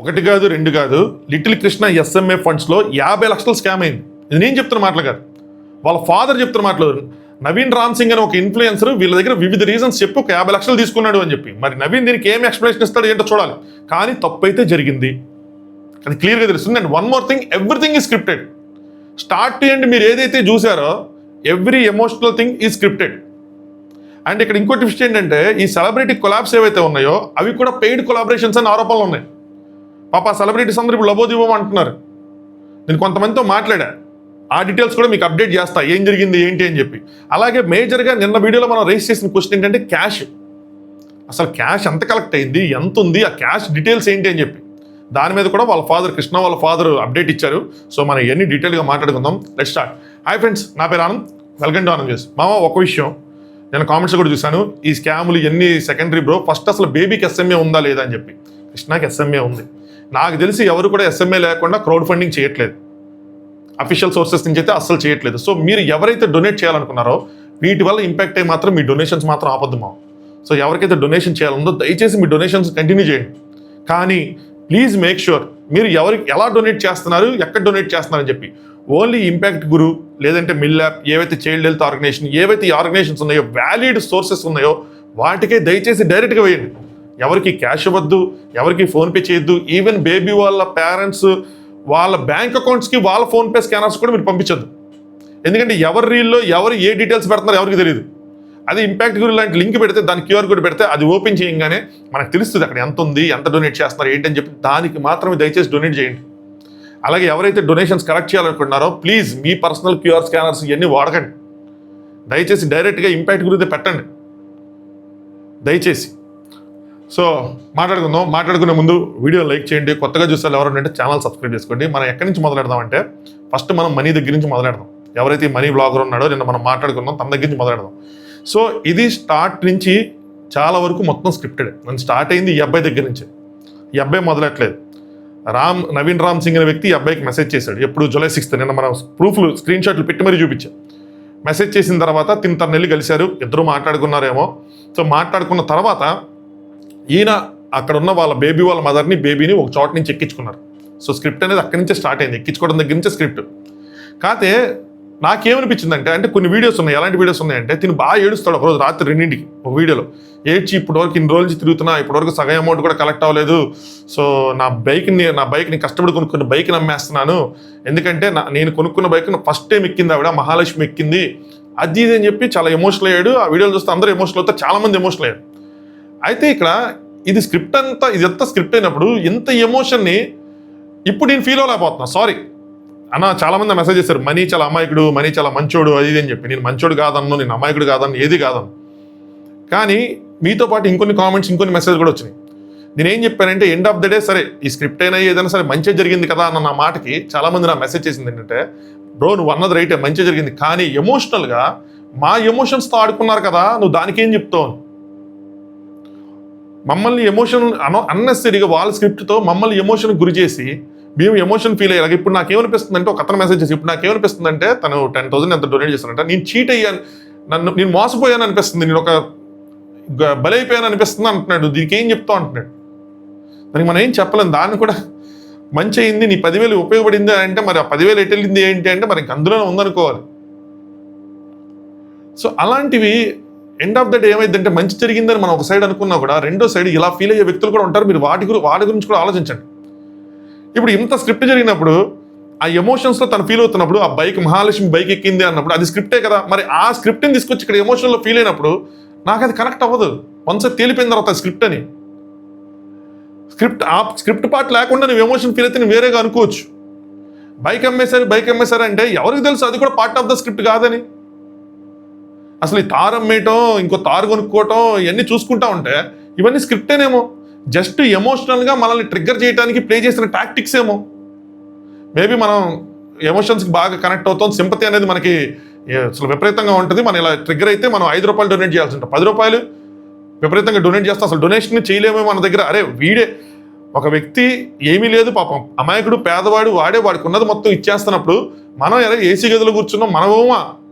ఒకటి కాదు రెండు కాదు లిటిల్ కృష్ణ ఎస్ఎంఏ ఫండ్స్లో 50 లక్షలు స్కామ్ అయింది. ఇది నేను చెప్తున్న మాటలు కాదు, వాళ్ళ ఫాదర్ చెప్తున్న మాటలు. నవీన్ రామ్ సింగ్ అని ఒక ఇన్ఫ్లుయెన్సర్ వీళ్ళ దగ్గర వివిధ రీజన్స్ చెప్పి ఒక 50 లక్షలు తీసుకున్నాడు అని చెప్పి, మరి నవీన్ దీనికి ఏం ఎక్స్ప్లెనేషన్ ఇస్తాడు ఏంటో చూడాలి. కానీ తప్పు అయితే జరిగింది, అది క్లియర్గా తెలుస్తుంది. And one more thing, everything ఈ స్క్రిప్టెడ్. స్టార్ట్ టు ఎండ్ మీరు ఏదైతే చూసారో ఎవ్రీ ఎమోషనల్ థింగ్ ఈ స్క్రిప్టెడ్. అండ్ ఇక్కడ ఇంకోటి విషయం ఏంటంటే, ఈ సెలబ్రిటీ కొలాబ్స్ ఏవైతే ఉన్నాయో అవి కూడా పెయిడ్ కొలాబరేషన్స్ అని ఆరోపణలు ఉన్నాయి. పాప సెలబ్రిటీస్ అందరూ ఇప్పుడు లబోదిబోం అంటున్నారు. నేను కొంతమందితో మాట్లాడా, ఆ డీటెయిల్స్ కూడా మీకు అప్డేట్ చేస్తా, ఏం జరిగింది ఏంటి అని చెప్పి. అలాగే మేజర్గా నిన్న వీడియోలో మనం రేస్ చేసిన క్వశ్చన్ ఏంటంటే క్యాష్, అసలు క్యాష్ ఎంత కలెక్ట్ అయింది, ఎంత ఉంది, ఆ క్యాష్ డీటెయిల్స్ ఏంటి అని చెప్పి. దాని మీద కూడా వాళ్ళ ఫాదర్ కృష్ణ వాళ్ళ ఫాదర్ అప్డేట్ ఇచ్చారు. సో మనం ఇవన్నీ డీటెయిల్గా మాట్లాడుకుందాం. Let's start. హాయ్ ఫ్రెండ్స్, నా పేరు Anand, welcome to Anand news. మామ ఒక విషయం నేను కామెంట్స్ కూడా చూశాను, ఈ స్కాములు ఎన్ని సెకండరీ బ్రో, ఫస్ట్ అసలు బేబీకి ఎస్ఎంఏ ఉందా లేదా అని చెప్పి. కృష్ణకి ఎస్ఎంఏ ఉంది. నాకు తెలిసి ఎవరు కూడా ఎస్ఎంఏ లేకుండా క్రౌడ్ ఫండింగ్ చేయట్లేదు, అఫీషియల్ సోర్సెస్ నుంచి అయితే అస్సలు చేయట్లేదు. సో మీరు ఎవరైతే డొనేట్ చేయాలనుకున్నారో వీటి వల్ల ఇంపాక్ట్ అయ్యి మాత్రం మీ డొనేషన్స్ మాత్రం ఆపద్దు మావు. సో ఎవరికైతే డొనేషన్ చేయాలందో దయచేసి మీ డొనేషన్స్ కంటిన్యూ చేయండి. కానీ ప్లీజ్ మేక్ షూర్ మీరు ఎవరికి ఎలా డొనేట్ చేస్తున్నారు, ఎక్కడ డొనేట్ చేస్తున్నారు అని చెప్పి. ఓన్లీ ఇంపాక్ట్ గురు లేదంటే మిల్ యాప్, ఏవైతే చైల్డ్ హెల్త్ ఆర్గనైజేషన్, ఏవైతే ఈ ఆర్గనైజేషన్స్ ఉన్నాయో, వ్యాలిడ్ సోర్సెస్ ఉన్నాయో వాటికే దయచేసి డైరెక్ట్గా వేయండి. ఎవరికి క్యాష్ ఇవ్వద్దు, ఎవరికి ఫోన్పే చేయొద్దు. ఈవెన్ బేబీ వాళ్ళ పేరెంట్స్ వాళ్ళ బ్యాంక్ అకౌంట్స్కి వాళ్ళ ఫోన్పే స్కానర్స్ కూడా మీరు పంపించద్దు. ఎందుకంటే ఎవరి రీల్లో ఎవరు ఏ డీటెయిల్స్ పెడుతున్నారో ఎవరికి తెలియదు. అది ఇంపాక్ట్ గురి లాంటి లింక్ పెడితే, దాని క్యూఆర్ కోడ్ పెడితే అది ఓపెన్ చేయగానే మనకు తెలుస్తుంది అక్కడ ఎంత ఉంది, ఎంత డొనేట్ చేస్తున్నారు ఏంటని చెప్పి. దానికి మాత్రమే దయచేసి డొనేట్ చేయండి. అలాగే ఎవరైతే డొనేషన్స్ కలెక్ట్ చేయాలనుకుంటున్నారో please me personal QR scanners ఇవన్నీ వాడకండి. దయచేసి డైరెక్ట్గా ఇంపాక్ట్ గురితే పెట్టండి దయచేసి. సో మాట్లాడుకుందాం. మాట్లాడుకునే ముందు వీడియో లైక్ చేయండి, కొత్తగా చూస్తే ఎవరంటే ఛానల్ సబ్స్క్రైబ్ చేసుకోండి. మనం ఎక్కడి నుంచి మొదలెడదామంటే ఫస్ట్ మనం మనీ దగ్గర నుంచి మొదలెడదాం. ఎవరైతే మనీ బ్లాగర్ ఉన్నాడో నిన్న మనం మాట్లాడుకున్నాం, తన దగ్గర నుంచి మొదలెడదాం. సో ఇది స్టార్ట్ నుంచి చాలా వరకు మొత్తం స్క్రిప్టెడ్. నేను స్టార్ట్ అయింది ఈ అబ్బాయి దగ్గర నుంచి. ఈ అబ్బాయి మొదలెట్లేదు. నవీన్ రామ్ సింగ్ అనే వ్యక్తి ఈ అబ్బాయికి మెసేజ్ చేశాడు. ఎప్పుడు జూలై 6th నిన్న మనం ప్రూఫ్లు స్క్రీన్ షాట్లు పెట్టి మరీ చూపించాం. మెసేజ్ చేసిన తర్వాత తను వెళ్ళి కలిశారు, ఇద్దరు మాట్లాడుకున్నారేమో. సో మాట్లాడుకున్న తర్వాత ఈయన అక్కడ ఉన్న వాళ్ళ బేబీ వాళ్ళ బేబీని ఒక చోట నుంచి ఎక్కించుకున్నారు. సో స్క్రిప్ట్ అనేది అక్కడి నుంచే స్టార్ట్ అయింది, ఎక్కించుకోవడం దగ్గర నుంచే స్క్రిప్ట్. కాకపోతే నాకేమనిపించిందంటే, అంటే కొన్ని వీడియోస్ ఉన్నాయి, ఎలాంటి వీడియోస్ ఉన్నాయంటే తిను బాగా ఏడుస్తాడు ఒకరోజు రాత్రి 2ంటికి ఒక వీడియోలో ఏడ్చి, ఇప్పటివరకు ఇన్ని రోజుల నుంచి తిరుగుతున్నా, ఇప్పటివరకు సగం అమౌంట్ కూడా కలెక్ట్ అవ్వలేదు. సో నా బైక్ని కష్టపడి కొనుక్కున్న బైక్ని అమ్మేస్తున్నాను, ఎందుకంటే నేను కొనుక్కున్న బైక్ ఫస్ట్ టైం ఎక్కింది ఆవిడ, మహాలక్ష్మి ఎక్కింది, అది ఇది అని చెప్పి చాలా ఎమోషనల్ అయ్యాడు. ఆ వీడియోలు చూస్తే అందరూ ఎమోషనల్ అవుతారు, చాలా మంది ఎమోషనల్ అయ్యారు. అయితే ఇక్కడ ఇది స్క్రిప్ట్ ఇదంతా స్క్రిప్ట్ అయినప్పుడు ఇంత ఎమోషన్ని ఇప్పుడు నేను ఫీల్ అవ్వలేకపోతున్నా. సారీ అన్న, చాలా మంది మెసేజ్ చేశారు, మనీ చాలా అమాయకుడు, మనీ చాలా మంచోడు, అది ఇది అని చెప్పి. నేను మంచోడు కాదన్ను, నేను అమాయకుడు కాదన్ను, ఏది కాదన్ను. కానీ మీతో పాటు ఇంకొన్ని కామెంట్స్, ఇంకొన్ని మెసేజ్ కూడా వచ్చినాయి. నేను ఏం చెప్పానంటే, ఎండ్ ఆఫ్ ద డే సరే ఈ స్క్రిప్ట్ అయినా ఏదైనా సరే మంచిగా జరిగింది కదా అన్న నా మాటకి చాలా మంది నా మెసేజ్ చేసింది ఏంటంటే, బ్రో నువ్వు అన్నది రైటే, మంచిగా జరిగింది, కానీ ఎమోషనల్గా మా ఎమోషన్స్తో ఆడుకున్నారు కదా, నువ్వు దానికేం చెప్తావు. మమ్మల్ని ఎమోషన్ అన్నెసరీగా వాళ్ళ స్క్రిప్ట్తో మమ్మల్ని ఎమోషన్ గురి చేసి మేము ఎమోషన్ ఫీల్ అయ్యాలి. ఇప్పుడు నాకేమనిపిస్తుంది అంటే, ఒక అతను మెసేజ్ చేసి ఇప్పుడు నాకేమనిపిస్తుంది అంటే, తను 10,000 ఎంత డొనేట్ చేస్తానంట, నేను చీట్ అయ్యాను, నేను మోసపోయాను అనిపిస్తుంది, నేను ఒక బలైపోయాను అనిపిస్తుంది అంటున్నాడు. దీనికి ఏం చెప్తావు అంటున్నాడు. దానికి మనం ఏం చెప్పలేము. దాన్ని కూడా మంచి అయింది, నీ 10,000 ఉపయోగపడింది అంటే మరి ఆ 10,000 ఎటు వెళ్ళింది ఏంటి అంటే మరి అందులోనే ఉందనుకోవాలి. సో అలాంటివి ఎండ్ ఆఫ్ ద డే ఏమైందంటే, మంచి జరిగిందని మనం ఒక సైడ్ అనుకున్నా కూడా రెండో సైడ్ ఇలా ఫీల్ అయ్యే వ్యక్తులు కూడా ఉంటారు. మీరు వాటి గురించి కూడా ఆలోచించండి. ఇప్పుడు ఇంత స్క్రిప్ట్ జరిగినప్పుడు ఆ ఎమోషన్స్లో తను ఫీల్ అవుతున్నప్పుడు, ఆ బైక్ మహాలక్ష్మి బైక్ ఎక్కింది అన్నప్పుడు అది స్క్రిప్టే కదా. మరి ఆ స్క్రిప్ట్ని తీసుకొచ్చి ఇక్కడ ఎమోషన్లో ఫీల్ అయినప్పుడు నాకు అది కనెక్ట్ అవ్వదు. వన్స్ తేలిపోయిన తర్వాత స్క్రిప్ట్ అని స్క్రిప్ట్ పార్ట్ లేకుండా నువ్వు ఎమోషన్ ఫీల్ అయితే నువ్వు వేరేగా అనుకోవచ్చు. బైక్ అమ్మేశారు అంటే ఎవరికి తెలుసు అది కూడా పార్ట్ ఆఫ్ ద స్క్రిప్ట్ కాదని. అసలు ఈ తారు అమ్మేయటం, ఇంకో తారు కొనుక్కోవటం, ఇవన్నీ చూసుకుంటా ఉంటే ఇవన్నీ స్క్రిప్టేనేమో, జస్ట్ ఎమోషనల్గా మనల్ని ట్రిగ్గర్ చేయడానికి ప్లే చేసిన టాక్టిక్స్ ఏమో. మేబీ మనం ఎమోషన్స్కి బాగా కనెక్ట్ అవుతాం, సింపతి అనేది మనకి అసలు విపరీతంగా ఉంటుంది. మనం ఇలా ట్రిగ్గర్ అయితే మనం ₹5 డొనేట్ చేయాల్సి ఉంటుంది, ₹10 విపరీతంగా డొనేట్ చేస్తాం. అసలు డొనేషన్ చేయలేమో మన దగ్గర. అరే వీడే ఒక వ్యక్తి ఏమీ లేదు పాపం, అమాయకుడు, పేదవాడు, వాడికి ఉన్నది మొత్తం ఇచ్చేస్తున్నప్పుడు మనం ఎలా ఏసీ గదిలో కూర్చున్నాం, మనమేమా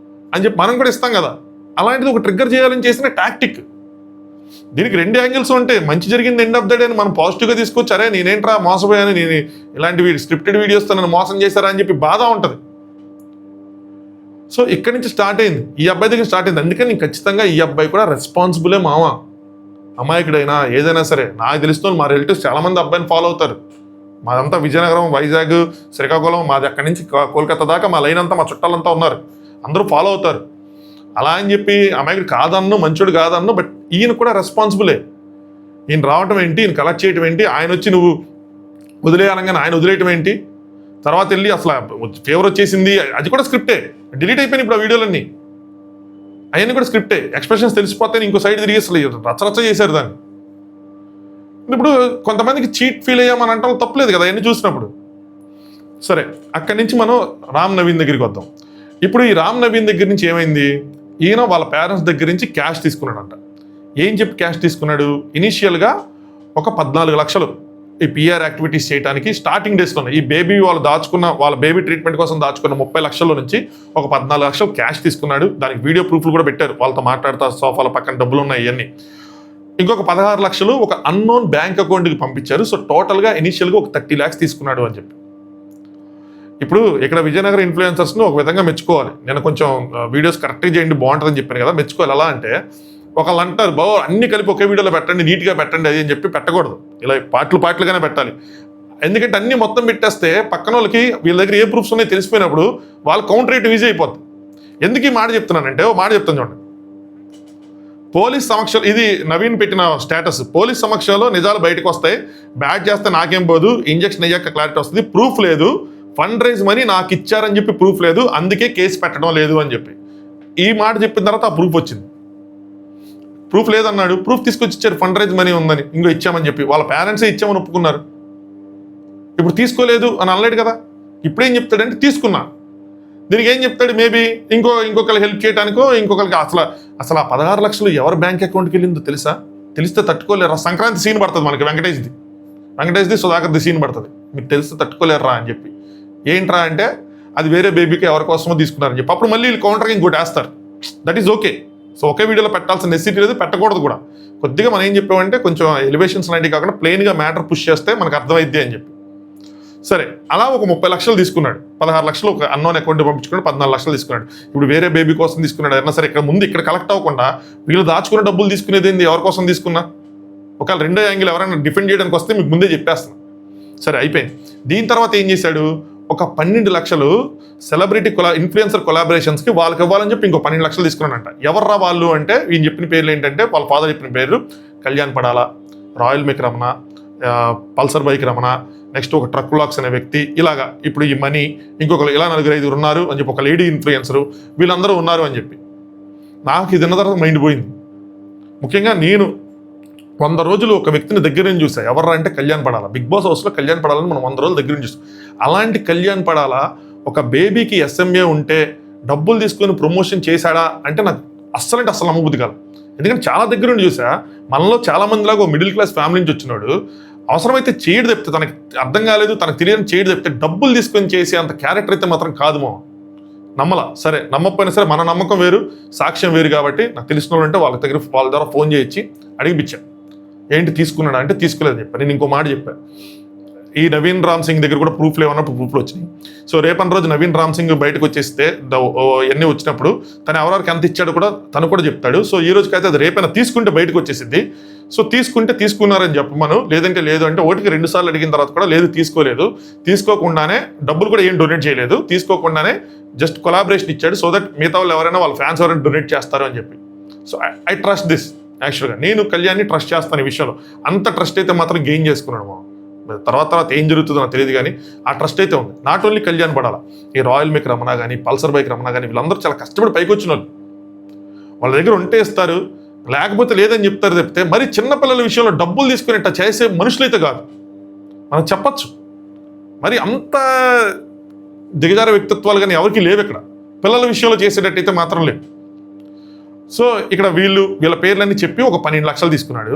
అని చెప్పి మనం కూడా ఇస్తాం కదా. అలాంటిది ఒక ట్రిగ్గర్ చేయాలని చేసిన టాక్టిక్. దీనికి 2 యాంగిల్స్ ఉంటాయి. మంచి జరిగింది ఎండ్ ఆఫ్ ద డే అని మనం పాజిటివ్గా తీసుకోవచ్చు. అరే నేనేంట్రా మోసపోయాను, నేను ఇలాంటి స్క్రిప్టెడ్ వీడియోస్తో నన్ను మోసం చేశారా అని చెప్పి బాధ ఉంటుంది. సో ఇక్కడి నుంచి స్టార్ట్ అయింది, ఈ అబ్బాయి దగ్గర స్టార్ట్ అయింది. అందుకని నేను ఖచ్చితంగా ఈ అబ్బాయి కూడా రెస్పాన్సిబులే మామ. అమాయకుడైనా ఏదైనా సరే నాకు తెలుస్తుంది, మా రిలేటివ్స్ చాలామంది అబ్బాయిని ఫాలో అవుతారు. మాదంతా విజయనగరం, వైజాగ్, శ్రీకాకుళం, మాది అక్కడి నుంచి కోల్కతా దాకా మా లైన్ అంతా మా చుట్టాలంతా ఉన్నారు, అందరూ ఫాలో అవుతారు. అలా అని చెప్పి అమాయకుడు కాదన్ను, మంచోడు కాదన్ను, బట్ ఈయన కూడా రెస్పాన్సిబులే. ఈయన రావటం ఏంటి, ఈయన కలెక్ట్ చేయటం ఏంటి, ఆయన వచ్చి నువ్వు వదిలేయాలంగానే ఆయన వదిలేయటం ఏంటి, తర్వాత వెళ్ళి అసలు ఫేవర్ వచ్చేసింది, అది కూడా స్క్రిప్టే. డిలీట్ అయిపోయినాయి ఇప్పుడు ఆ వీడియోలన్నీ, అవన్నీ కూడా స్క్రిప్టే. ఎక్స్ప్రెషన్స్ తెలిసిపోతే ఇంకో సైడ్ తిరిగి అసలు రచ్చరచ్చ చేశారు దాన్ని. ఇప్పుడు కొంతమందికి చీట్ ఫీల్ అయ్యామని అంటే తప్పలేదు కదా అవన్నీ చూసినప్పుడు. సరే, అక్కడి నుంచి మనం రామ్ నవీన్ దగ్గరికి వద్దాం. ఇప్పుడు ఈ రామ్ నవీన్ దగ్గర నుంచి ఏమైంది, ఈయన వాళ్ళ పేరెంట్స్ దగ్గర నుంచి క్యాష్ తీసుకున్నాడంట. ఏం చెప్పి క్యాష్ తీసుకున్నాడు, ఇనీషియల్గా ఒక 14 లక్షలు ఈ పిఆర్ యాక్టివిటీస్ చేయడానికి స్టార్టింగ్ డేస్లో ఈ బేబీ వాళ్ళు దాచుకున్న, వాళ్ళ బేబీ ట్రీట్మెంట్ కోసం దాచుకున్న 30 లక్షల నుంచి ఒక 14 లక్షలు క్యాష్ తీసుకున్నాడు. దానికి వీడియో ప్రూఫ్లు కూడా పెట్టారు, వాళ్ళతో మాట్లాడుతూ సోఫాల పక్కన డబ్బులు ఉన్నాయి ఇవన్నీ. ఇంకొక 16 లక్షలు ఒక అన్నోన్ బ్యాంక్ అకౌంట్కి పంపించారు. సో టోటల్గా ఇనీషియల్గా ఒక 30 lakhs తీసుకున్నాడు అని చెప్పి. ఇప్పుడు ఇక్కడ విజయనగరం ఇన్ఫ్లుయెన్సర్స్ని ఒక విధంగా మెచ్చుకోవాలి. నేను కొంచెం వీడియోస్ కరెక్ట్గా చేయండి బాగుంటుందని చెప్పాను కదా, మెచ్చుకోవాలి. ఎలా అంటే ఒకళ్ళు అంటారు బాబు అన్ని కలిపి ఒకే వీడియోలో పెట్టండి, నీట్గా పెట్టండి అది అని చెప్పి పెట్టకూడదు, ఇలా పాటలుగానే పెట్టాలి. ఎందుకంటే అన్ని మొత్తం పెట్టేస్తే పక్కన వాళ్ళకి వీళ్ళ దగ్గర ఏ ప్రూఫ్స్ ఉన్నాయో తెలిసిపోయినప్పుడు వాళ్ళ కౌంటర్ రేట్ ఈజీ అయిపోద్ది. ఎందుకు ఈ మాట చెప్తున్నానంటే, ఓ మాట చెప్తాను చూడండి. పోలీస్ సమక్షంలో, ఇది నవీన్ పెట్టిన స్టేటస్, పోలీస్ సమక్షంలో నిజాలు బయటకు వస్తాయి, బ్యాట్ చేస్తే నాకేం పోదు, ఇంజక్షన్ అయ్యాక క్లారిటీ వస్తుంది, ప్రూఫ్ లేదు, ఫండ్ రైజ్ మనీ నాకు ఇచ్చారని చెప్పి ప్రూఫ్ లేదు, అందుకే కేసు పెట్టడం లేదు అని చెప్పి. ఈ మాట చెప్పిన తర్వాత ఆ ప్రూఫ్ వచ్చింది. ప్రూఫ్ లేదన్నాడు, ప్రూఫ్ తీసుకొచ్చి ఇచ్చారు, ఫండ్ రైజ్ మనీ ఉందని, ఇంకో ఇచ్చామని చెప్పి. వాళ్ళ పేరెంట్సే ఇచ్చామని ఒప్పుకున్నారు. ఇప్పుడు తీసుకోలేదు అని అనలేడు కదా. ఇప్పుడేం చెప్తాడంటే తీసుకున్నా. దీనికి ఏం చెప్తాడు, మేబీ ఇంకొకరికి హెల్ప్ చేయడానికో, ఇంకొకరికి అసలు ఆ 16 లక్షలు ఎవరి బ్యాంక్ అకౌంట్కి వెళ్ళిందో తెలుసా? తెలిస్తే తట్టుకోలేరా. సంక్రాంతి సీన్ పడుతుంది మనకి, వెంకటేష్ది సుధాకర్ది సీన్ పడుతుంది, మీకు తెలిస్తే తట్టుకోలేరా అని చెప్పి. ఏంట్రా అంటే అది వేరే బేబీకి ఎవరి కోసమో తీసుకున్నారని చెప్పి. అప్పుడు మళ్ళీ వీళ్ళు కౌంటర్కి ఇంకోటి వేస్తారు. That is okay. సో ఒకే వీడియోలో పెట్టాల్సిన నెసిటీ లేదు, పెట్టకూడదు కూడా. కొద్దిగా మనం ఏం చెప్పామంటే కొంచెం ఎలివేషన్స్ లాంటివి కాకుండా ప్లెయిన్గా మ్యాటర్ పుష్ చేస్తే మనకు అర్థమైద్ది అని చెప్పి. సరే, అలా ఒక 30 లక్షలు తీసుకున్నాడు. 16 లక్షలు ఒక అన్నోన్ అకౌంట్ పంపించుకున్నాడు, 14 లక్షలు తీసుకున్నాడు. ఇప్పుడు వేరే బేబీ కోసం తీసుకున్నాడు. అయినా సరే ఇక్కడ కలెక్ట్ అవ్వకుండా వీళ్ళు దాచుకున్న డబ్బులు తీసుకునేది ఏంది, ఎవరి కోసం తీసుకున్నా? ఒకవేళ రెండో యాంగిల్ ఎవరైనా డిఫెండ్ చేయడానికి వస్తే మీకు ముందే చెప్పేస్తున్నాను. సరే, అయిపోయింది. దీని తర్వాత ఏం చేశాడు, ఒక 12 లక్షలు సెలబ్రిటీ ఇన్ఫ్లుయెన్సర్ కొలాబరేషన్స్కి వాళ్ళకి ఇవ్వాలని చెప్పి ఇంకో 12 లక్షలు తీసుకున్నాడంట. ఎవర్రా వాళ్ళు అంటే, ఈయన చెప్పిన పేర్లు ఏంటంటే, వాళ్ళ ఫాదర్ చెప్పిన పేర్లు Kalyan Padala, royal make Ramana, Pulsar bike Ramana, next ఒక ట్రక్ బ్లాక్స్ అనే వ్యక్తి, ఇలాగా ఇప్పుడు ఈ మనీ, ఇంకొకరు ఇలా 4-5 ఉన్నారు అని చెప్పి, ఒక లేడీ ఇన్ఫ్లుయెన్సరు, వీళ్ళందరూ ఉన్నారు అని చెప్పి. నాకు ఇది విన్న తర్వాత మైండ్ పోయింది. ముఖ్యంగా నేను 100 రోజులు ఒక వ్యక్తిని దగ్గర నుంచి చూసా. ఎవర్రా అంటే కళ్యాణ్ పడాల. బిగ్ బాస్ హౌస్లో కళ్యాణ్ పడాలని మనం 100 రోజులు దగ్గర నుంచి చూస్తాం. అలాంటి కళ్యాణ్ పడాల ఒక బేబీకి ఎస్ఎంఏ ఉంటే డబ్బులు తీసుకొని ప్రమోషన్ చేశాడా అంటే నాకు అస్సలు నమ్మబుద్ధి కాదు. ఎందుకంటే చాలా దగ్గర నుండి చూసా. మనలో చాలా మందిలాగా ఒక మిడిల్ క్లాస్ ఫ్యామిలీ నుంచి వచ్చినాడు, అవసరమైతే చేయడు చెప్తే, తనకి అర్థం కాలేదు, తనకు తెలియని చేయడు చెప్తే డబ్బులు తీసుకొని చేసే అంత క్యారెక్టర్ అయితే మాత్రం కాదు మా నమ్మలా. సరే, నమ్మకపోయినా సరే మన నమ్మకం వేరు, సాక్ష్యం వేరు. కాబట్టి నాకు తెలిసిన వాళ్ళు అంటే వాళ్ళ ద్వారా ఫోన్ చేయించి అడిగిపించాను, ఏంటి తీసుకున్నాడా అంటే తీసుకోలేదని చెప్పాను. నేను ఇంకో మాట చెప్పాను, ఈ నవీన్ రామ్ సింగ్ దగ్గర కూడా ప్రూఫ్లు ఏమన్నప్పుడు ప్రూఫ్లు వచ్చినాయి. సో రేపటి రోజు నవీన్ రామ్ సింగ్ బయటకు వచ్చేస్తే ఇవన్నీ వచ్చినప్పుడు తను ఎవరెవరికి ఎంత ఇచ్చాడో కూడా తను కూడా చెప్తాడు. సో ఈ రోజుకైతే అది రేపైనా తీసుకుంటే బయటకు వచ్చేసింది. సో తీసుకుంటే తీసుకున్నారని చెప్పమను, లేదంటే లేదు అంటే ఒకటికి 2 సార్లు అడిగిన తర్వాత కూడా లేదు తీసుకోలేదు, తీసుకోకుండానే డబ్బులు కూడా ఏం డొనేట్ చేయలేదు, తీసుకోకుండానే జస్ట్ కొలాబరేషన్ ఇచ్చాడు, సో దట్ మిగతా వాళ్ళు ఎవరైనా వాళ్ళ ఫ్యాన్స్ ఎవరైనా డొనేట్ చేస్తారు అని చెప్పి. So I trust this. యాక్చువల్గా నేను కళ్యాణ్ని ట్రస్ట్ చేస్తాను ఈ విషయంలో. అంత ట్రస్ట్ అయితే మాత్రం గెయిన్ చేసుకున్నాడు. తర్వాత ఏం జరుగుతుందో నాకు తెలియదు, కానీ ఆ ట్రస్ట్ అయితే ఉంది. నాట్ ఓన్లీ కళ్యాణ్ పడాల, ఈ రాయల్ మేక్ రమణ కానీ, పల్సర్ బైక్ రమణ కానీ, వీళ్ళందరూ చాలా కష్టపడి పైకి వచ్చిన వాళ్ళు. వాళ్ళ దగ్గర ఉంటే ఇస్తారు, లేకపోతే లేదని చెప్తారు చెప్తే. మరి చిన్నపిల్లల విషయంలో డబ్బులు తీసుకునేట చేసే మనుషులైతే కాదు, మనం చెప్పచ్చు. మరి అంత దిగజార వ్యక్తిత్వాలు కానీ ఎవరికి లేవు ఇక్కడ. పిల్లల విషయంలో చేసేటట్టయితే మాత్రం లేవు. సో ఇక్కడ వీళ్ళ పేర్లన్నీ చెప్పి ఒక 12 లక్షలు తీసుకున్నాడు.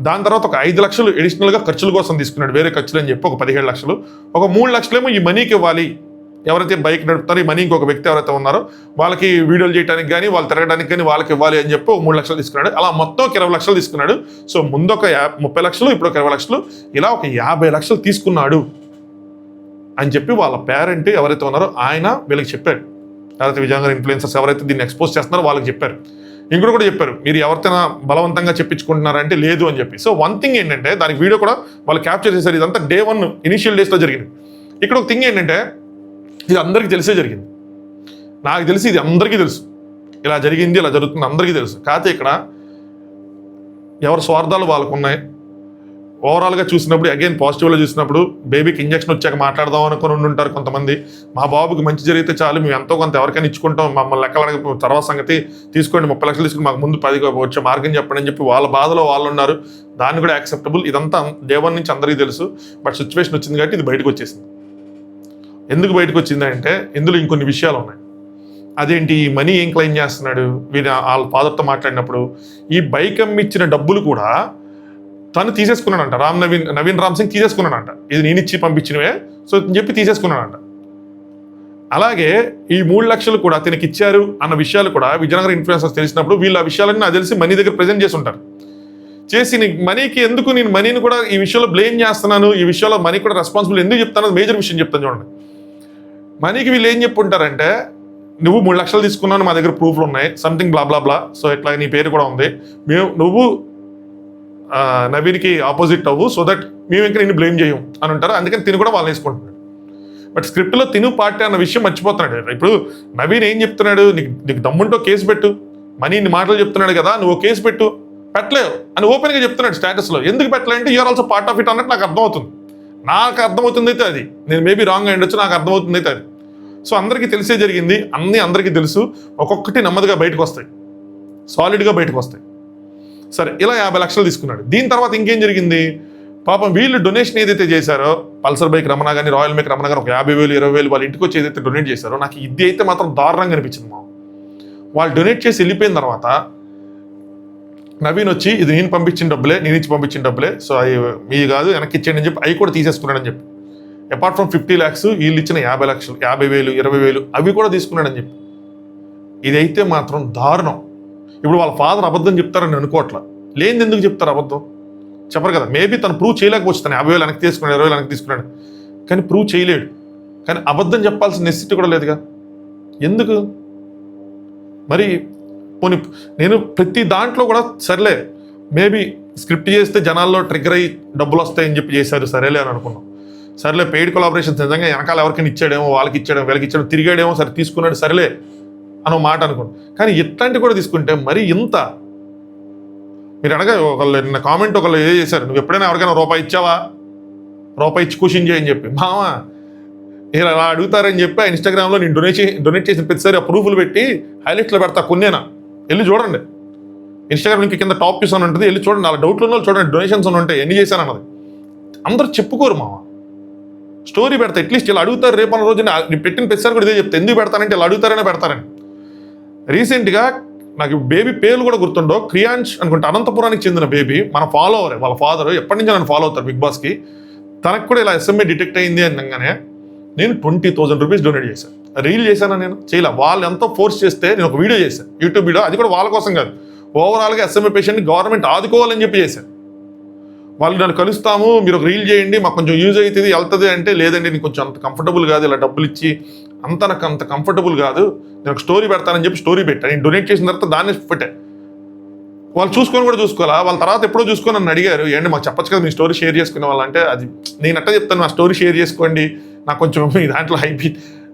దాని తర్వాత ఒక 5 లక్షలు అడిషనల్గా ఖర్చుల కోసం తీసుకున్నాడు, వేరే ఖర్చులు అని చెప్పి ఒక 17 లక్షలు. ఒక 3 లక్షలేమో ఈ మనీకి ఇవ్వాలి, ఎవరైతే బైక్ నడుపుతారో ఈ మనీ ఇంకొక వ్యక్తి ఎవరైతే ఉన్నారో వాళ్ళకి వీడియోలు చేయడానికి కానీ వాళ్ళు తిరగడానికి కానీ వాళ్ళకి ఇవ్వాలి అని చెప్పి 3 లక్షలు తీసుకున్నాడు. అలా మొత్తం 20 లక్షలు తీసుకున్నాడు. సో ముందు ఒక 30 లక్షలు, ఇప్పుడు ఒక 20 లక్షలు, ఇలా ఒక 50 లక్షలు తీసుకున్నాడు అని చెప్పి వాళ్ళ పేరెంట్ ఎవరైతే ఉన్నారో ఆయన వీళ్ళకి చెప్పాడు. ఎవరైతే విజయనగరం ఇన్ఫ్లుయెన్సర్స్ ఎవరైతే దీన్ని ఎక్స్పోజ్ చేస్తున్నారో వాళ్ళకి చెప్పారు. ఇంకోటి కూడా చెప్పారు, మీరు ఎవరితోనా బలవంతంగా చెప్పించుకుంటున్నారంటే లేదు అని చెప్పి. సో వన్ థింగ్ ఏంటంటే దానికి వీడియో కూడా వాళ్ళు క్యాప్చర్ చేశారు. ఇదంతా డే 1 ఇనిషియల్ డేస్లో జరిగింది. ఇక్కడ ఒక థింగ్ ఏంటంటే ఇది అందరికీ తెలిసే జరిగింది. నాకు తెలిసి ఇది అందరికీ తెలుసు, ఇలా జరిగింది, ఇలా జరుగుతుంది, అందరికీ తెలుసు. కాకపోతే ఇక్కడ ఎవరి స్వార్థాలు వాళ్ళకు ఉన్నాయి. ఓవరాల్గా చూసినప్పుడు అగైన్ పాజిటివ్లో చూసినప్పుడు బేబీకి ఇంజక్షన్ వచ్చాక మాట్లాడదాం అనుకుని ఉంటారు కొంతమంది. మా బాబుకి మంచి జరిగితే చాలు, మేము ఎంతో కొంత ఎవరికైనా ఇచ్చుకుంటాం, మమ్మల్ని లెక్కలకి తర్వాత సంగతి తీసుకోండి, 30 లక్షలు తీసుకుని మాకు ముందు 10 వచ్చే మార్గం చెప్పండి అని చెప్పి వాళ్ళ బాధలో వాళ్ళు ఉన్నారు. దాన్ని కూడా యాక్సెప్టబుల్. ఇదంతా డే 1 నుంచి అందరికీ తెలుసు. బట్ సిచ్యువేషన్ వచ్చింది కాబట్టి ఇది బయటకు వచ్చేసింది. ఎందుకు బయటకు వచ్చిందంటే ఇందులో ఇంకొన్ని విషయాలు ఉన్నాయి. అదేంటి, ఈ మనీ ఏం క్లెయిమ్ చేస్తున్నాడు వీడు వాళ్ళ ఫాదర్తో మాట్లాడినప్పుడు, ఈ బైక్ అమ్మిచ్చిన డబ్బులు కూడా తను తీసేసుకున్నాడంట. నవీన్ రామ్ సింగ్ తీసేసుకున్నాడంట. ఇది నేను ఇచ్చి పంపించినవే సో అని చెప్పి తీసేసుకున్నాడంట. అలాగే ఈ 3 లక్షలు కూడా తనకి ఇచ్చారు అన్న విషయాలు కూడా విజయనగరం ఇన్ఫ్లుయెన్సర్స్ తెలిసినప్పుడు వీళ్ళు ఆ విషయాలన్నీ నాకు తెలిసి మనీ దగ్గర ప్రజెంట్ చేసి ఉంటారు. చేసి మనీకి ఎందుకు నేను మనీని కూడా ఈ విషయంలో బ్లేమ్ చేస్తున్నాను, ఈ విషయంలో మనీ కూడా రెస్పాన్సిబుల్ ఎందుకు చెప్తాను, మేజర్ విషయం చెప్తాను చూడండి. మనీకి వీళ్ళు ఏం చెప్పుంటారంటే, నువ్వు 3 లక్షలు తీసుకున్నాను, మా దగ్గర ప్రూఫ్లు ఉన్నాయి, సంథింగ్ బ్లా బ్లా బ్లా, సో ఇట్లా నీ పేరు కూడా ఉంది, నువ్వు నవీన్కి ఆపోజిట్ అవ్వు, సో దట్ మేము ఇంకా నిన్ను బ్లేమ్ చేయం అని ఉంటారు. అందుకని తిని కూడా వాళ్ళు వేసుకుంటున్నాడు. బట్ స్క్రిప్ట్లో తిను పార్టీ అన్న విషయం మర్చిపోతున్నాడు. ఇప్పుడు నవీన్ ఏం చెప్తున్నాడు, నీకు దమ్ముంటో కేసు పెట్టు, మనీ ఇన్ని మాటలు చెప్తున్నాడు కదా, నువ్వు కేసు పెట్టలేవు అని ఓపెన్గా చెప్తున్నాడు స్టేటస్లో. ఎందుకు పెట్టలేంటే you are also part of it అన్నట్టు నాకు అర్థమవుతుంది అయితే అది నేను మేబీ రాంగ్ అయ్యి ఉండొచ్చు, నాకు అర్థమవుతుంది అయితే అది. సో అందరికీ తెలిసే జరిగింది, అందరికీ తెలుసు. ఒక్కొక్కటి నెమ్మదిగా బయటకు వస్తాయి, సాలిడ్గా బయటకు వస్తాయి. సరే, ఇలా 50 లక్షలు తీసుకున్నాడు. దీని తర్వాత ఇంకేం జరిగింది, పాపం వీళ్ళు డొనేషన్ ఏదైతే చేశారో, పల్సర్ బైక్ రమణ కానీ రాయల్ మేక్ రమణ కానీ ఒక 50,000 20,000 వాళ్ళ ఇంటికి వచ్చి ఏదైతే డొనేట్ చేశారో, నాకు ఇది అయితే మాత్రం దారుణంగా అనిపించింది. వాళ్ళు డొనేట్ చేసి వెళ్ళిపోయిన తర్వాత నవీన్ వచ్చి ఇది నేను పంపించిన డబ్బులే, నేను ఇచ్చి పంపించిన డబ్బులే, సో అవి మీ కాదు వెనక్కి ఇచ్చేయండి అని చెప్పి అవి కూడా తీసేసుకున్నాడని చెప్పి, అపార్ట్ ఫ్రమ్ 50 lakhs వీళ్ళు ఇచ్చిన 50 లక్షలు 50,000 20,000 అవి కూడా తీసుకున్నాడని చెప్పి, ఇదైతే మాత్రం దారుణం. ఇప్పుడు వాళ్ళ ఫాదర్ అబద్ధం చెప్తారని అనుకోవట్లా, లేనిది ఎందుకు చెప్తారు అబద్ధం, చెప్పరు కదా. మేబీ తను ప్రూవ్ చేయలేకపోవచ్చు, తను 50,000 వెనక్కి తీసుకున్నాడు, 20,000 వెనక్కి తీసుకున్నాడు, కానీ ప్రూవ్ చేయలేడు. కానీ అబద్ధం చెప్పాల్సిన నెసిటీ కూడా లేదుగా, ఎందుకు మరి. పోనీ నేను ప్రతి దాంట్లో కూడా సరేలే, మేబీ స్క్రిప్ట్ చేస్తే జనాల్లో ట్రిగ్గర్ అయ్యి డబ్బులు వస్తాయని చెప్పి చేశారు, సరేలే అని అనుకున్నాం. సరేలే, పెయిడ్ కొలాబరేషన్స్ నిజంగా వెనకాల ఎవరికైనా ఇచ్చాడేమో, వాళ్ళకి ఇచ్చాడేమో, వీళ్ళకి ఇచ్చాడో, తిరిగాడేమో, సరే తీసుకున్నాడు, సరేలే అనో మాట అనుకోండి. కానీ ఇట్లాంటివి కూడా తీసుకుంటే మరి ఇంత మీరు అనగా ఒకళ్ళు నిన్న కామెంట్ ఒకళ్ళు ఏ చేశారు, నువ్వు ఎప్పుడైనా ఎవరికైనా రూపాయి ఇచ్చావా, రూపాయి ఇచ్చి క్వశ్చన్ చేయని చెప్పి, మావా ఇలా అలా అడుగుతారని చెప్పి ఇన్స్టాగ్రామ్లో నేను డొనేట్ చేసిన ప్రతిసారి ఆ ప్రూఫ్లు పెట్టి హైలైట్లో పెడతా కొన్నేనా, వెళ్ళి చూడండి. ఇన్స్టాగ్రామ్ లింక్ కింద టాప్ పీస్ అని ఉంటుంది, వెళ్ళి చూడండి. అలా డౌట్లు ఉన్న వాళ్ళు చూడండి, డొనేషన్స్ అని ఉంటాయి, ఎన్ని చేశాను అన్నది. అందరూ చెప్పుకోరు మామ, స్టోరీ పెడతా అట్లీస్ట్ ఇలా అడుగుతారు. రేపు అన్న రోజున పెట్టిన ప్రతిసారి కూడా ఇదే చెప్తా, ఎందుకు పెడతానంటే ఇలా అడుగుతారనే పెడతారని. రీసెంట్గా నాకు బేబీ పేర్లు కూడా గుర్తుండో, క్రియాంష్ అనుకుంటే అనంతపురానికి చెందిన బేబీ, మన ఫాలోవరే, వాళ్ళ ఫాదర్ ఎప్పటి నుంచో నన్ను ఫాలో అవుతారు బిగ్ బాస్కి. తనకు కూడా ఇలా ఎస్ఎంఏ డిటెక్ట్ అయింది అనగానే నేను 20,000 రూపీస్ డొనేట్ చేశాను. రీల్ చేశాను, నేను చేయలే, వాళ్ళు ఎంతో ఫోర్స్ చేస్తే నేను ఒక వీడియో చేశాను, యూట్యూబ్ వీడియో. అది కూడా వాళ్ళ కోసం కాదు, ఓవరాల్గా ఎస్ఎంఏ పేషెంట్ని గవర్నమెంట్ ఆదుకోవాలని చెప్పి చేశాను. వాళ్ళు నన్ను కలుస్తాము, మీరు ఒక రీల్ చేయండి, మాకు కొంచెం యూజ్ అవుతుంది వెళ్తుంది అంటే, లేదండి నేను కొంచెం అంత కంఫర్టబుల్ కాదు, ఇలా డబ్బులు ఇచ్చి నాకు అంత కంఫర్టబుల్ కాదు, నేను ఒక స్టోరీ పెడతానని చెప్పి స్టోరీ పెట్టాను. నేను డొనేట్ చేసిన తర్వాత దాన్ని పెట్టా. వాళ్ళు చూసుకొని కూడా చూసుకోవాలా, వాళ్ళ తర్వాత ఎప్పుడో చూసుకొని నన్ను అడిగారు, ఏంటి మాకు చెప్పచ్చు కదా మీ స్టోరీ షేర్ చేసుకునే వాళ్ళంటే, అది నేను అట్లా చెప్తాను, నా స్టోరీ షేర్ చేసుకోండి, నాకు కొంచెం మీ దాంట్లో హైపీ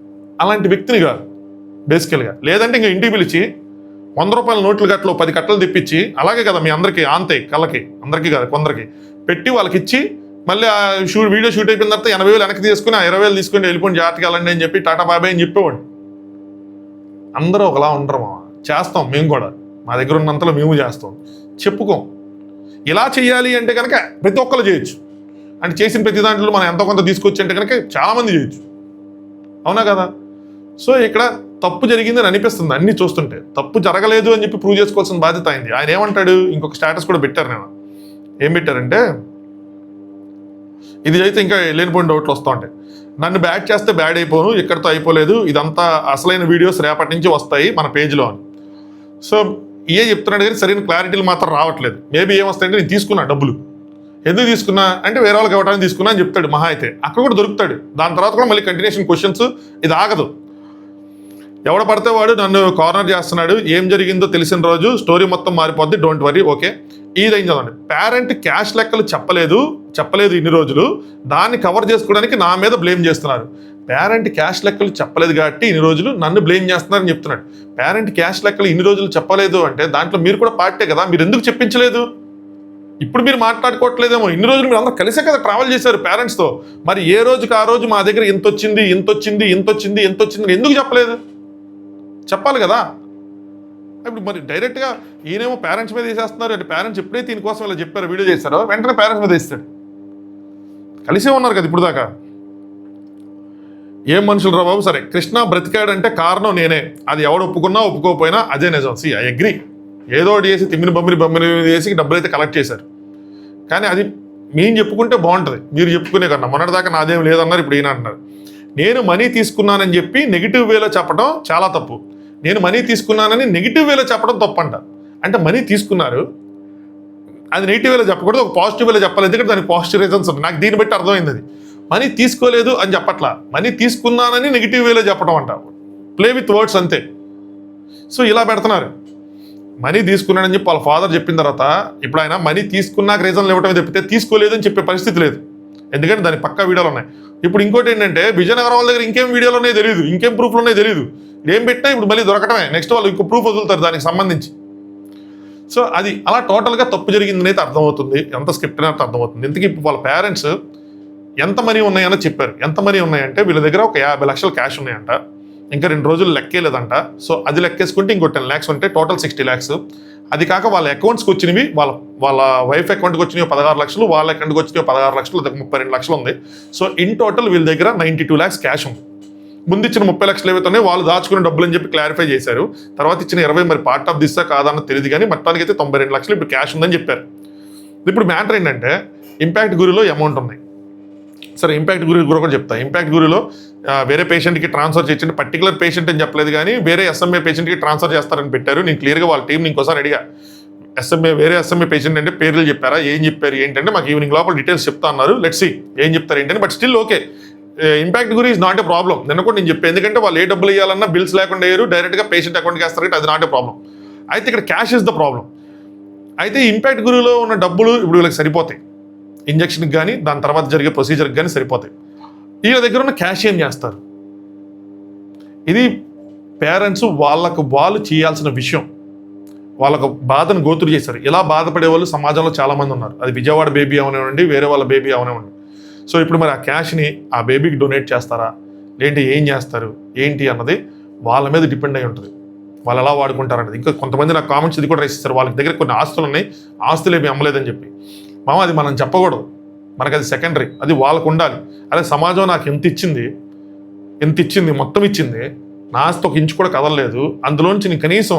అలాంటి వ్యక్తిని కాదు బేసికల్గా. లేదంటే ఇంకా ఇంటికి పిలిచి 100 రూపాయల నోట్లు గట్లో 10 కట్టలు తెప్పించి, అలాగే కదా మీ అందరికీ ఆంతే కళ్ళకి, అందరికీ కాదు కొందరికి పెట్టి వాళ్ళకి ఇచ్చి, మళ్ళీ ఆ వీడియో షూట్ అయిపోయిన తర్వాత 80,000 వెనక్కి తీసుకుని ఆ 20,000 తీసుకుని వెళ్ళిపోండి జాగ్రత్తగా వెళ్ళండి అని చెప్పి టాటా బాబాయ్ అని చెప్పేవాడు. అందరూ ఒకలా ఉండరు మామ, చేస్తాం మేము కూడా, మా దగ్గర ఉన్నంతలో మేము చేస్తాం, చెప్పుకోం. ఇలా చేయాలి అంటే కనుక ప్రతి ఒక్కరు చేయొచ్చు, అంటే చేసిన ప్రతి దాంట్లో మనం ఎంతో కొంత తీసుకొచ్చి అంటే కనుక చాలామంది చేయొచ్చు, అవునా కదా. సో ఇక్కడ తప్పు జరిగిందని అనిపిస్తుంది అన్నీ చూస్తుంటే, తప్పు జరగలేదు అని చెప్పి ప్రూవ్ చేసుకోవాల్సిన బాధ్యత అయింది. ఆయన ఏమంటాడు, ఇంకొక స్టేటస్ కూడా పెట్టారు, నేను ఏం పెట్టారంటే, ఇది అయితే ఇంకా లేనిపోయిన డౌట్లు వస్తూ ఉంటాయి. నన్ను బ్యాడ్ చేస్తే బ్యాడ్ అయిపోను, ఇక్కడితో అయిపోలేదు, ఇదంతా అసలైన వీడియోస్ రేపటి నుంచి వస్తాయి మన పేజ్లో అని. సో చెప్తున్నాడు కానీ సరైన క్లారిటీలు మాత్రం రావట్లేదు. మేబీ ఏమొస్తాయంటే నేను తీసుకున్నా డబ్బులు, ఎందుకు తీసుకున్నా అంటే వేరే వాళ్ళకి ఇవ్వడానికి తీసుకున్నా అని చెప్తాడు మహా అయితే. అక్కడ కూడా దొరుకుతాడు. దాని తర్వాత కూడా మళ్ళీ కంటిన్యూషన్ క్వశ్చన్స్, ఇది ఆగదు. ఎవడ పడితే వాడు నన్ను కార్నర్ చేస్తున్నాడు, ఏం జరిగిందో తెలిసిన రోజు స్టోరీ మొత్తం మారిపోద్ది, డోంట్ వరీ. ఓకే, ఇదేం చదవండి. పేరెంట్ క్యాష్ లెక్కలు చెప్పలేదు ఇన్ని రోజులు, దాన్ని కవర్ చేసుకోవడానికి నా మీద బ్లేమ్ చేస్తున్నారు. పేరెంట్ క్యాష్ లెక్కలు చెప్పలేదు కాబట్టి ఇన్ని రోజులు నన్ను బ్లేమ్ చేస్తున్నారని చెప్తున్నాడు. పేరెంట్ క్యాష్ లెక్కలు ఇన్ని రోజులు చెప్పలేదు అంటే దాంట్లో మీరు కూడా పార్టే కదా, మీరు ఎందుకు చెప్పించలేదు? ఇప్పుడు మీరు మాట్లాడుకోవట్లేదేమో, ఇన్ని రోజులు మీరు అందరూ కలిసే కదా ట్రావెల్ చేశారు పేరెంట్స్తో. మరి ఏ రోజుకి ఆ రోజు మా దగ్గర ఎంత వచ్చింది ఎందుకు చెప్పలేదు? చెప్పాలి కదా. ఇప్పుడు మరి డైరెక్ట్గా ఈయనేమో పేరెంట్స్ మీద వేసేస్తున్నారు అంటే పేరెంట్స్ ఎప్పుడైతే దీనికోసం ఇలా చెప్పారో, వీడియో చేశారో వెంటనే పేరెంట్స్ మీద వేస్తాడు. కలిసే ఉన్నారు కదా ఇప్పుడు దాకా. ఏం మనుషులు రా బాబు. సరే, కృష్ణ బ్రతికాడంటే కారణం నేనే, అది ఎవడు ఒప్పుకున్నా ఒప్పుకోకపోయినా అదే నిజం. I agree. ఏదో ఒకటి చేసి తిమ్మిని బొమ్మిని చేసి డబ్బులు అయితే కలెక్ట్ చేశారు. కానీ అది మేము చెప్పుకుంటే బాగుంటుంది, మీరు చెప్పుకునే కన్నా. మొన్నటిదాకా నాదేం లేదన్నారు, ఇప్పుడు ఈయన అంటున్నారు. నేను మనీ తీసుకున్నానని చెప్పి నెగిటివ్ వేలో చెప్పడం చాలా తప్పు. నేను మనీ తీసుకున్నానని నెగిటివ్ వేలో చెప్పడం తప్పంట. అంటే మనీ తీసుకున్నారు, అది నెగిటివ్ వేలో చెప్పకూడదు, ఒక పాజిటివ్ వేలో చెప్పాలి. ఎందుకంటే దానికి పాజిటివ్ రీజన్స్ ఉన్నాయి. నాకు దీన్ని బట్టి అర్థమైంది. అది మనీ తీసుకోలేదు అని చెప్పట్లా, మనీ తీసుకున్నానని నెగిటివ్ వేలో చెప్పడం అంట. ప్లే విత్ వర్డ్స్ అంతే. సో ఇలా పెడుతున్నారు. మనీ తీసుకున్నాడని చెప్పి వాళ్ళ ఫాదర్ చెప్పిన తర్వాత ఇప్పుడు ఆయన మనీ తీసుకున్నాక రీజన్లు ఇవ్వటమే తప్పితే తీసుకోలేదని చెప్పే పరిస్థితి లేదు. ఎందుకంటే దాని పక్కా వీడియోలు ఉన్నాయి. ఇప్పుడు ఇంకోటి ఏంటంటే విజయనగరం వాళ్ళ దగ్గర ఇంకేం వీడియోలు ఉన్నాయో తెలియదు, ఇంకేం ప్రూఫ్లు ఉన్నాయో తెలియదు. ఏం పెట్టినా ఇప్పుడు మళ్ళీ దొరకటమే. నెక్స్ట్ వాళ్ళు ఇంకో ప్రూఫ్ వదులుతారు దానికి సంబంధించి. సో అది అలా టోటల్గా తప్పు జరిగిందని అయితే అర్థమవుతుంది, ఎంత స్క్రిప్ట్ అయితే అర్థమవుతుంది. ఎందుకు ఇప్పుడు వాళ్ళ పేరెంట్స్ ఎంత మనీ ఉన్నాయని చెప్పారు. ఎంత మనీ ఉన్నాయంటే వీళ్ళ దగ్గర ఒక 50 లక్షలు క్యాష్ ఉన్నాయంట, ఇంకా 2 రోజులు లెక్కేలేదంట. సో అది లెక్కేసుకుంటే ఇంకో 10 lakhs ఉంటే టోటల్ 60 lakhs. అది కాక వాళ్ళ అకౌంట్స్కి వచ్చినవి, వాళ్ళ వైఫ్ అకౌంట్కి వచ్చినవి 16 లక్షలు, వాళ్ళ అకౌంట్కి వచ్చినవి 16 లక్షలు, అది 32 లక్షలు ఉంది. సో ఇన్ టోటల్ వీళ్ళ దగ్గర 92 lakhs క్యాష్ ఉంది. ముందు ఇచ్చిన 30 లక్షలు ఏవైతే వాళ్ళు దాచుకునే డబ్బులు అని చెప్పి క్లారిఫై చేశారు. తర్వాత ఇచ్చిన 20 మరి పార్ట్ ఆఫ్ దిస్సా కాదన్న తెలియదు, కానీ మొత్తానికి అయితే 92 లక్షలు ఇప్పుడు క్యాష్ ఉందని చెప్పారు. ఇప్పుడు మ్యాటర్ ఏంటంటే ఇంపాక్ట్ గురిలో అమౌంట్ ఉన్నాయి. సరే, ఇంపాక్ట్ గురి కూడా చెప్తా. ఇంపాక్ట్ గురిలో వేరే పేషెంట్కి ట్రాన్స్ఫర్ చేయండి, పర్టికులర్ పేషెంట్ అని చెప్పలేదు, కానీ వేరే ఎస్ఎంఏ పేషెంట్కి ట్రాన్స్ఫర్ చేస్తారని పెట్టారు. నేను క్లియర్గా వాళ్ళ టీంని ఇంకోసారి అడిగా, వేరే ఎస్ఎంఏ పేషెంట్ అంటే పేర్లు చెప్పారా, ఏం చెప్పారు ఏంటంటే మాకు ఈవినింగ్ లోపల డీటెయిల్స్ చెప్తా అన్నారు. లెట్స్ సీ ఏం చెప్తారు ఏంటని. బట్ స్టిల్ ఓకే, ఇంపాక్ట్ గురి ఈజ్ నాట్ ఏ ప్రాబ్లం. నిన్న కూడా నేను చెప్పాను, ఎందుకంటే వాళ్ళు ఏ డబ్బులు ఇవ్వాలన్నా బిల్స్ లేకుండా వేయరు, డైరెక్ట్గా పేషెంట్ అకౌంట్కి వేస్తారు, అది నాట్ ఏ ప్రాబ్లం. అయితే ఇక్కడ క్యాష్ ఇస్ ద ప్రాబ్లం. అయితే ఇంపాక్ట్ గురిలో ఉన్న డబ్బులు ఇప్పుడు వీళ్ళకి సరిపోతాయి, ఇంజక్షన్కి కానీ దాని తర్వాత జరిగే ప్రొసీజర్కి కానీ సరిపోతాయి. వీళ్ళ దగ్గర ఉన్న క్యాష్ ఏం చేస్తారు? ఇది పేరెంట్స్ వాళ్ళు చేయాల్సిన విషయం. వాళ్ళకు బాధను గోతురు చేశారు. ఇలా బాధపడే వాళ్ళు సమాజంలో చాలామంది ఉన్నారు. అది విజయవాడ బేబీ అవనివ్వండి, వేరే వాళ్ళ బేబీ అవనివ్వండి. సో ఇప్పుడు మరి ఆ క్యాష్ని ఆ బేబీకి డొనేట్ చేస్తారా, ఏంటి ఏం చేస్తారు ఏంటి అన్నది వాళ్ళ మీద డిపెండ్ అయి ఉంటుంది. వాళ్ళు ఎలా వాడుకుంటారన్నది. ఇంకా కొంతమంది నాకు కామెంట్స్ ఇది కూడా రాసిస్తారు, వాళ్ళ దగ్గర కొన్ని ఆస్తులు ఉన్నాయి, ఆస్తులు ఏమి అమ్మలేదని చెప్పి. మామ, అది మనం చెప్పకూడదు, మనకు అది సెకండరీ, అది వాళ్ళకు ఉండాలి. అదే సమాజం నాకు ఎంత ఇచ్చింది మొత్తం ఇచ్చింది, నా ఆస్తి ఒక ఇంచు కూడా కదలలేదు, అందులోంచి నేను కనీసం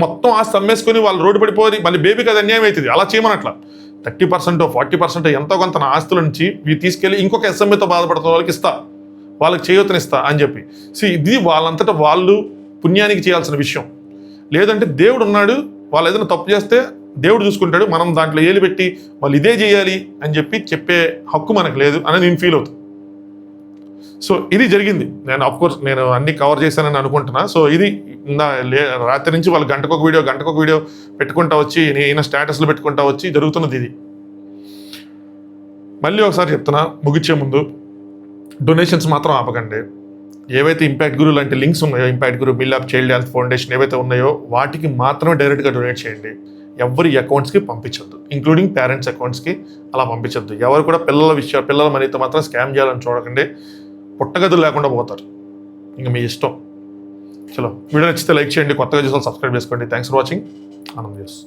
మొత్తం ఆస్తి అమ్మేసుకొని వాళ్ళు రోడ్డు పడిపోయి మళ్ళీ బేబీకి అది అన్యాయం అవుతుంది. అలా చేయమనట్లా 30% 40% ఎంతో కొంత నా ఆస్తుల నుంచి తీసుకెళ్ళి ఇంకొక ఎస్ఎంఏతో బాధపడుతున్న వాళ్ళకి ఇస్తా, వాళ్ళకి చేయూతనిస్తా అని చెప్పి. ఇది వాళ్ళంతటా వాళ్ళు పుణ్యానికి చేయాల్సిన విషయం. లేదంటే దేవుడు ఉన్నాడు, వాళ్ళు ఏదైనా తప్పు చేస్తే దేవుడు చూసుకుంటాడు, మనం దాంట్లో ఏలు పెట్టి వాళ్ళు ఇదే చేయాలి అని చెప్పే హక్కు మనకు లేదు అని నేను ఫీల్ అవుతాను. సో ఇది జరిగింది. నేను అఫ్కోర్స్ నేను అన్ని కవర్ చేశానని అనుకుంటున్నా. సో ఇది రాత్రి నుంచి వాళ్ళు గంటకు ఒక వీడియో పెట్టుకుంటా వచ్చి ఈయన స్టేటస్లు పెట్టుకుంటా వచ్చి జరుగుతున్నది ఇది. మళ్ళీ ఒకసారి చెప్తున్నా ముగిచ్చే ముందు, డొనేషన్స్ మాత్రం ఆపకండి. ఏవైతే ఇంపాక్ట్ గురు లాంటి లింక్స్ ఉన్నాయో, ఇంపాక్ట్ గురు, మిల్లాప్, చైల్డ్ హెల్త్ ఫౌండేషన్ ఏవైతే ఉన్నాయో వాటికి మాత్రమే డైరెక్ట్గా డొనేట్ చేయండి. ఎవరి అకౌంట్స్కి పంపించొద్దు, ఇంక్లూడింగ్ పేరెంట్స్ అకౌంట్స్కి అలా పంపించొద్దు. ఎవరు కూడా పిల్లల మనీతో మాత్రం స్కామ్ చేయాలని చూడకండి. పుట్టగదులు లేకుండా పోతారు. ఇంకా మీ ఇష్టం. చలో, వీడియో నచ్చితే లైక్ చేయండి, కొత్తగా చూసాలి సబ్స్క్రైబ్ చేసుకోండి. Thanks for watching. Anand news.